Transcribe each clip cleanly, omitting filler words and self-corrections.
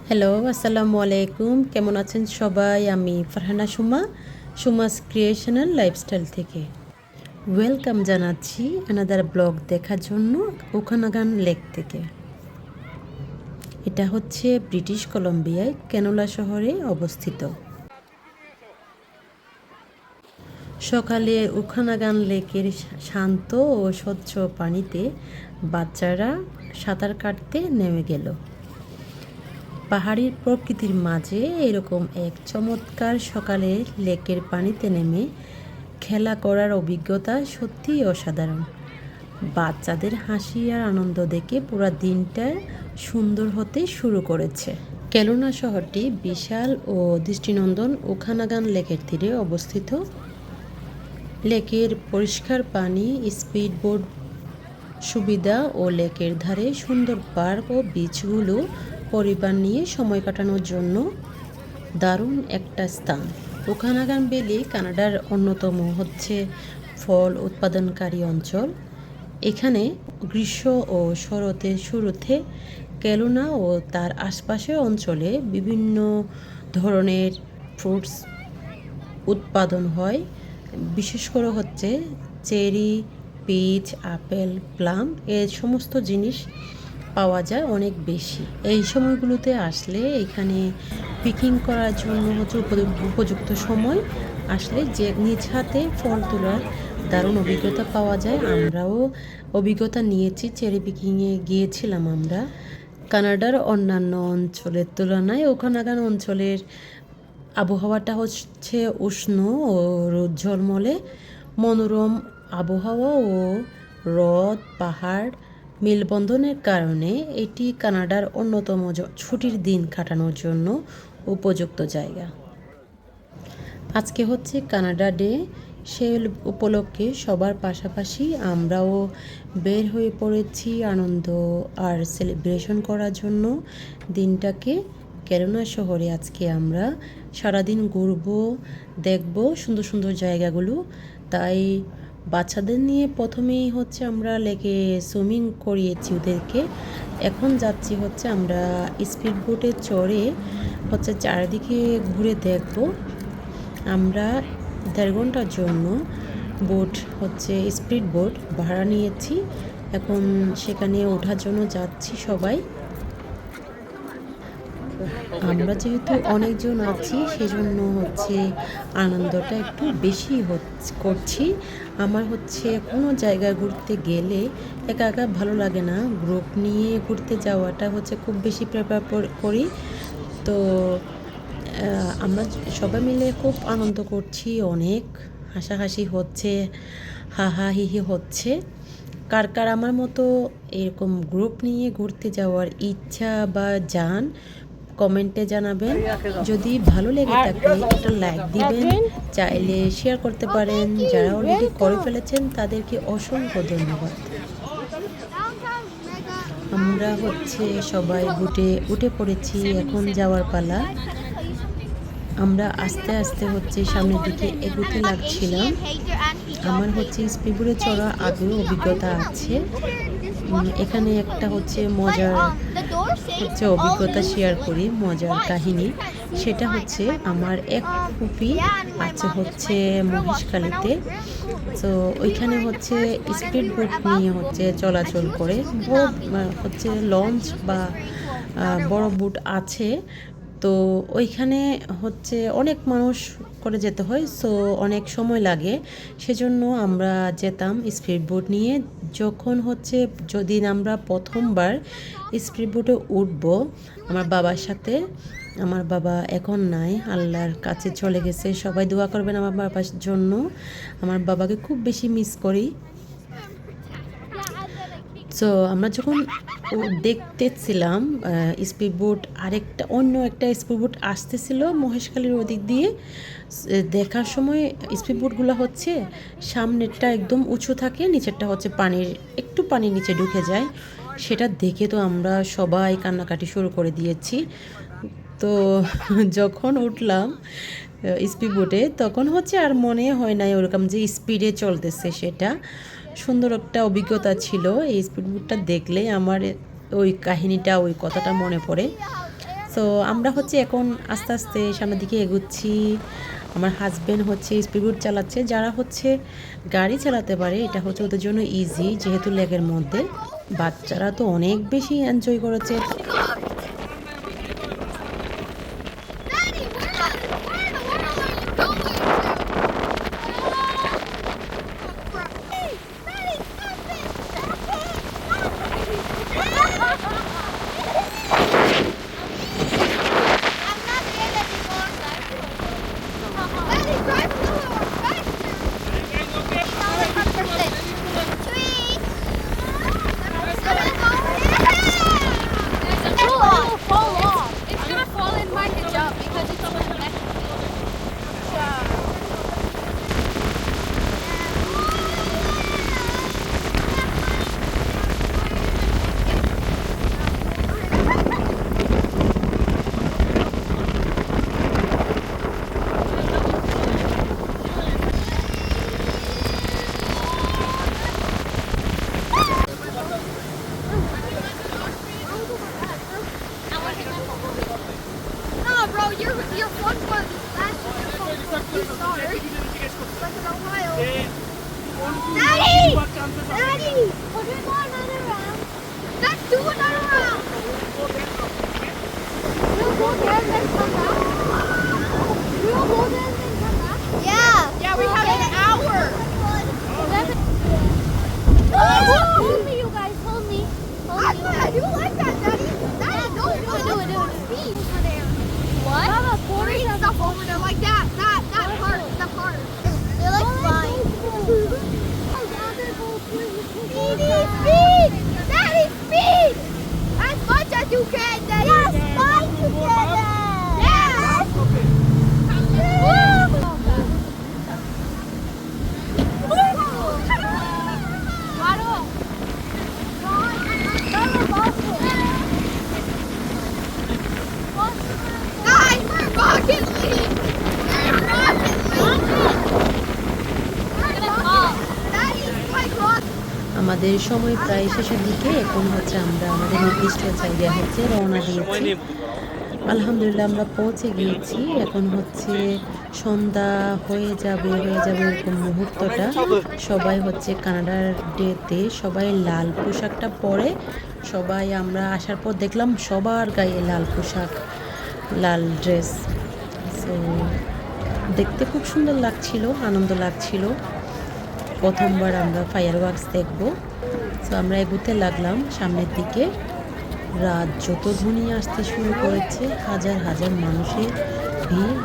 Hello, আসসালামু আলাইকুম। কেমন আছেন সবাই? আমি ফারহানা সুমা, সুমাস ক্রিয়েশনাল লাইফস্টাইল থেকে ওয়েলকাম জানাচ্ছি অ্যানাদার ব্লগ দেখার জন্য ওখানাগান লেক থেকে। এটা হচ্ছে ব্রিটিশ কলম্বিয়ায় কেনোলা শহরে অবস্থিত। সকালে ওখানাগান লেকের শান্ত ও স্বচ্ছ পানিতে বাচ্চারা সাঁতার কাটতে নেমে গেল। পাহাড়ি প্রকৃতির মাঝে এরকম এক চমৎকার সকালে লেকের পানিতে নেমে খেলা করার অভিজ্ঞতা সত্যিই অসাধারণ। বাচ্চাদের হাসি আর আনন্দ দেখে পুরো দিনটা সুন্দর হতে শুরু করেছে। কেলোনা শহরটি বিশাল ও দৃষ্টিনন্দন ওখানাগান লেকের তীরে অবস্থিত। লেকের পরিষ্কার পানি, স্পিডবোট সুবিধা ও লেকের ধারে সুন্দর পার্ক ও বিচগুলো পরিবার নিয়ে সময় কাটানোর জন্য দারুণ একটা স্থান। ওখানাগান ভ্যালি কানাডার অন্যতম হচ্ছে ফল উৎপাদনকারী অঞ্চল। এখানে গ্রীষ্ম ও শরতের শুরুতে কেলোনা ও তার আশপাশের অঞ্চলে বিভিন্ন ধরনের ফ্রুটস উৎপাদন হয়। বিশেষ করে হচ্ছে চেরি, পিচ, আপেল, প্লাম এই সমস্ত জিনিস পাওয়া যায় অনেক বেশি। এই সময়গুলোতে আসলে এখানে পিকিং করার জন্য হচ্ছে উপযুক্ত সময় আসলে যে নিজ হাতে ফল তোলার দারুণ অভিজ্ঞতা পাওয়া যায়। আমরাও অভিজ্ঞতা নিয়েছি, চেরি পিকিংয়ে গিয়েছিলাম আমরা। কানাডার অন্যান্য অঞ্চলের তুলনায় ওখানাগান অঞ্চলের আবহাওয়াটা হচ্ছে উষ্ণ ও রোদ ঝলমলে। মনোরম আবহাওয়া ও হ্রদ পাহাড় মেলবন্ধনের কারণে এটি কানাডার অন্যতম ছুটির দিন কাটানোর জন্য উপযুক্ত জায়গা। আজকে হচ্ছে কানাডা ডে, সে উপলক্ষে সবার পাশাপাশি আমরাও বের হয়ে পড়েছি আনন্দ আর সেলিব্রেশন করার জন্য দিনটাকে। কেলোনা শহরে আজকে আমরা সারাদিন ঘুরবো, দেখব সুন্দর সুন্দর জায়গাগুলো। তাই বাচ্চাদের নিয়ে প্রথমেই হচ্ছে আমরা লেকে সুইমিং করিয়েছি ওদেরকে। এখন যাচ্ছি হচ্ছে আমরা স্পিড বোটে চড়ে হচ্ছে চারিদিকে ঘুরে দেখব। আমরা 1.5 ঘন্টার জন্য বোট হচ্ছে স্পিড বোট ভাড়া নিয়েছি। এখন সেখানে ওঠার জন্য যাচ্ছি সবাই। আমরা যেহেতু অনেকজন আছি সেজন্য হচ্ছে আনন্দটা একটু বেশি করছি। আমার হচ্ছে কোনো জায়গায় ঘুরতে গেলে একা একা ভালো লাগে না, গ্রুপ নিয়ে ঘুরতে যাওয়াটা হচ্ছে খুব বেশি প্রেফার করি। তো আমরা সবাই মিলে খুব আনন্দ করছি, অনেক হাসাহাসি হচ্ছে, হাহা হিহি হচ্ছে। কার কার আমার মতো এরকম গ্রুপ নিয়ে ঘুরতে যাওয়ার ইচ্ছা বা যান কমেন্টে জানাবেন। যদি ভালো লেগে থাকে একটা লাইক দিবেন, চাইলে শেয়ার করতে পারেন। যারা অলরেডি করে ফেলেছেন তাদেরকে অসংখ্য ধন্যবাদ। আমরা হচ্ছে সবাই উঠে পড়েছি, এখন যাওয়ার পালা। আমরা আস্তে আস্তে হচ্ছে সামনের দিকে এগোতে লাগছিলাম। আমার হচ্ছে স্পিডবোটে চড়া আগেও অভিজ্ঞতা আছে। এখানে একটা হচ্ছে মজার অভিজ্ঞতা শেয়ার করি, মজার কাহিনী। সেটা হচ্ছে আমার এক ফুপি আছে হচ্ছে মহেশখালীতে। তো ওইখানে হচ্ছে স্পিড বোট নিয়ে হচ্ছে চলাচল করে। বড় হচ্ছে লঞ্চ বা বড় বোট আছে। তো ওইখানে হচ্ছে অনেক মানুষ করে যেতে হয়, সো অনেক সময় লাগে। সেজন্য আমরা যেতাম স্পিড বোট নিয়ে। যখন হচ্ছে যদি আমরা প্রথমবার স্পিড বোটে উঠবো আমার বাবার সাথে, আমার বাবা এখন নাই, আল্লাহর কাছে চলে গেছে। সবাই দোয়া করবেন আমার বাবার জন্য। আমার বাবাকে খুব বেশি মিস করি। সো আমরা যখন দেখতেছিলাম স্পিড বোট, আরেকটা অন্য একটা স্পিড বোট আসতেছিল মহেশখালীর ওদিক দিয়ে। দেখার সময় স্পিড বোটগুলো হচ্ছে সামনেরটা একদম উঁচু থাকে, নিচেরটা হচ্ছে একটু পানির নিচে ঢুকে যায়। সেটা দেখে তো আমরা সবাই কান্নাকাটি শুরু করে দিয়েছি। তো যখন উঠলাম স্পিড বোটে তখন হচ্ছে আর মনে হয় নাই ওরকম যে স্পিডে চলতেছে। সেটা সুন্দর একটা অভিজ্ঞতা ছিল। এই স্পিড বোটটা দেখলে আমার ওই কাহিনীটা, ওই কথাটা মনে পড়ে। সো আমরা হচ্ছে এখন আস্তে আস্তে সামনের দিকে এগুচ্ছি। আমার হাজব্যান্ড হচ্ছে স্পিড চালাচ্ছে। যারা হচ্ছে গাড়ি চালাতে পারে এটা হচ্ছে ওদের জন্য ইজি, যেহেতু লেকের মধ্যে। বাচ্চারা তো অনেক বেশি এনজয় করেছে। No, bro, your one was last you started. Like in Ohio. Daddy! Daddy! Put him on another round. Let's do another round. We'll go there and then come back. We'll go there and then come back. Yeah. Yeah, we have an hour. Hold me, you guys. Hold me. I do like that, Daddy. Daddy, do it. Speed over there. What? Three stuff over there like that. That part. The part. They look fine. Speed! Daddy, speed! As much as you can, Daddy. Yes, fight together. Yes. Guys, we're Rocket League! We're Rocket League! Daddy's like Rocket. আমাদের সময় প্রায় শেষের দিকে। এখন হচ্ছে আমরা আমাদের নির্দিষ্ট জায়গায় হচ্ছে রওনা দিয়েছি। আলহামদুলিল্লাহ আমরা পৌঁছে গিয়েছি। এখন হচ্ছে সন্ধ্যা হয়ে যাবে এরকম মুহূর্তটা। সবাই হচ্ছে কানাডার ডেতে সবাই লাল পোশাকটা পরে। সবাই আমরা আসার পর দেখলাম সবার গায়ে লাল পোশাক, লাল ড্রেস। সো দেখতে খুব সুন্দর লাগছিল, আনন্দ লাগছিল। প্রথমবার আমরা ফায়ার ওয়ার্কস দেখব। সো আমরা এগোতে লাগলাম সামনের দিকে। রাত যত ঘনিয়ে আসতে শুরু করেছে, হাজার হাজার মানুষের ভিড়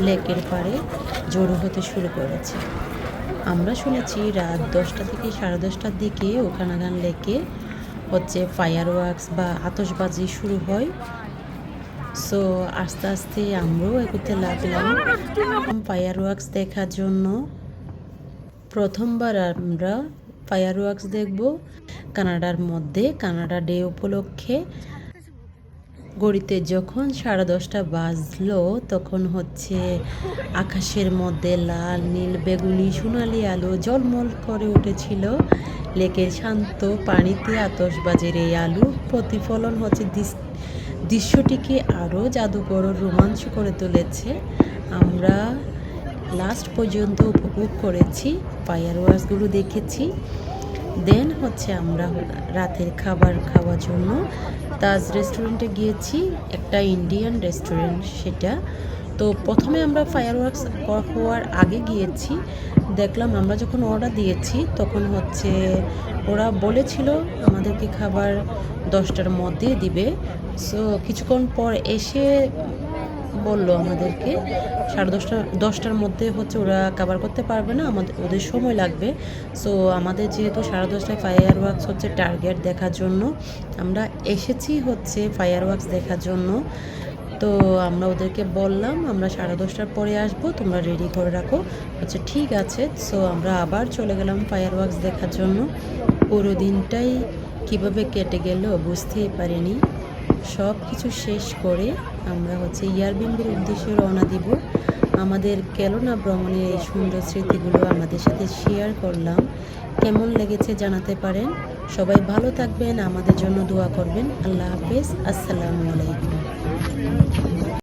লেকের পাড়ে জড়ো হতে শুরু করেছে। আমরা শুনেছি রাত 10টা থেকে 10:30টার দিকে ওখানাগান লেকে হচ্ছে ফায়ার ওয়ার্কস বা আতশবাজি শুরু হয়। সো আস্তে আস্তে আমরাও এগোতে লাগলাম ফায়ার ওয়ার্কস দেখার জন্য। প্রথমবার আমরা ফায়ার ওয়ার্কস দেখব কানাডার মধ্যে। কানাডা ডে উপলক্ষে ঘড়িতে যখন 10:30 বাজলো তখন হচ্ছে আকাশের মধ্যে লাল, নীল, বেগুনি, সোনালি আলো ঝলমল করে উঠেছিল। লেকের শান্ত পানিতে আতশবাজির এই আলো প্রতিফলন হচ্ছে দৃশ্যটিকে আরও জাদুকর ও রোমাঞ্চ করে তুলেছে। আমরা লাস্ট পর্যন্ত উপভোগ করেছি, ফায়ার ওয়ার্কসগুলো দেখেছি। দেন হচ্ছে আমরা রাতের খাবার খাওয়ার জন্য তাজ রেস্টুরেন্টে গিয়েছি, একটা ইন্ডিয়ান রেস্টুরেন্ট সেটা। তো প্রথমে আমরা ফায়ার ওয়ার্কস হওয়ার আগে গিয়েছি, দেখলাম আমরা যখন অর্ডার দিয়েছি তখন হচ্ছে ওরা বলেছিল আমাদেরকে খাবার 10টার মধ্যে দিবে। সো কিছুক্ষণ পর এসে বলল আমাদেরকে 10টার মধ্যে হচ্ছে ওরা কভার করতে পারবে না, ওদের সময় লাগবে। সো আমাদের যেহেতু 10:30টায় ফায়ার ওয়ার্কস হচ্ছে টার্গেট দেখার জন্য, আমরা এসেছি হচ্ছে ফায়ার ওয়ার্কস দেখার জন্য। তো আমরা ওদেরকে বললাম আমরা 10:30টার পরে আসবো, তোমরা রেডি করে রাখো। আচ্ছা ঠিক আছে। সো আমরা আবার চলে গেলাম ফায়ার ওয়ার্কস দেখার জন্য। পুরো দিনটাই কীভাবে কেটে গেল বুঝতেই পারিনি। সব কিছু শেষ করে আমরা হচ্ছে ইয়ারবিনবির উদ্দেশ্যে রওনা দিব। আমাদের কেলনা ভ্রমণের এই সুন্দর স্মৃতিগুলো আমাদের সাথে শেয়ার করলাম। কেমন লেগেছে জানাতে পারেন। সবাই ভালো থাকবেন, আমাদের জন্য দোয়া করবেন। আল্লাহ হাফেজ, আসসালামু আলাইকুম।